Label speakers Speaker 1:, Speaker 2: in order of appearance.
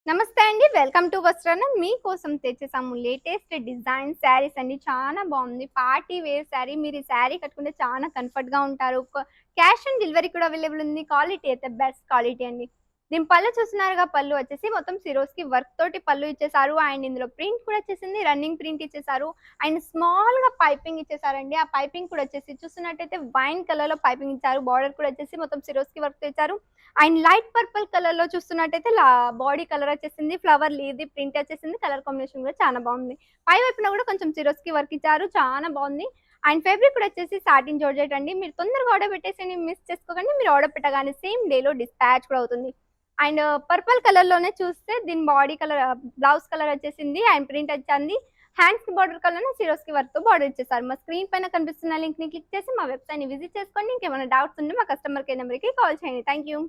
Speaker 1: నమస్తే అండి. Welcome to Vastrana. మీకోసం తెచ్చేసాము లేటెస్ట్ డిజైన్ శారీస్ అండి. చాలా బాగుంది. Party wear saree. మీరు ఈ శారీ కట్టుకుంటే చాలా కంఫర్ట్‌గా ఉంటారు. క్యాష్ ఆన్ డెలివరీ కూడా అవైలబుల్ ఉంది. క్వాలిటీ అయితే బెస్ట్ క్వాలిటీ అండి. దీని పళ్ళు చూస్తున్నారుగా, పళ్ళు వచ్చేసి మొత్తం సిరోస్‌కి వర్క్ తోటి పళ్ళు ఇచ్చేసారు. అండ్ ఇందులో ప్రింట్ కూడా వచ్చేసింది. రన్నింగ్ ప్రింట్ ఇచ్చేసారు. అండ్ స్మాల్‌గా పైపింగ్ ఇచ్చేసారండి. ఆ పైపింగ్ కూడా వచ్చేసి చూస్తున్నట్టయితే వైన్ కలర్‌లో పైపింగ్ ఇచ్చారు. బార్డర్ కూడా వచ్చేసి మొత్తం సిరోస్‌కి వర్క్ ఇచ్చారు. అండ్ లైట్ పర్పుల్ కలర్‌లో చూస్తున్నట్టయితే బాడీ కలర్ వచ్చేసింది. ఫ్లవర్ లీవ్‌ది ప్రింట్ వచ్చేసింది. కలర్ కాంబినేషన్ కూడా చాలా బాగుంది. పై వైపున కూడా కొంచెం సిరోస్‌కి వర్క్ ఇచ్చారు. చాలా బాగుంది. అండ్ ఫ్యాబ్రిక్ కూడా వచ్చేసి సాటిన్ జార్జెట్ అండి. మీరు తొందరగా ఆర్డర్ పెట్టేసేయండి. మిస్ చేసుకోకండి. మీరు ఆర్డర్ పెట్టగానే సేమ్ డేలో డిస్పాచ్ కూడా అవుతుంది. అండ్ పర్పుల్ కలర్‌లోనే చూస్తే దీని బాడీ కలర్ బ్లౌజ్ కలర్ వచ్చేసింది. అండ్ ప్రింట్ వచ్చింది. హ్యాండ్స్‌కి బార్డర్ కలర్‌లో సిరోస్‌కి వర్క్‌తో బార్డర్ ఇచ్చేసారు. మా స్క్రీన్ పైన కనిపిస్తున్న లింక్‌ని క్లిక్ చేసి మా వెబ్‌సైట్‌ని విజిట్ చేసుకోండి. ఇంకేమైనా డౌట్స్ ఉంటే మా కస్టమర్ కేర్ నెంబర్‌కి కాల్ చేయండి. Thank you.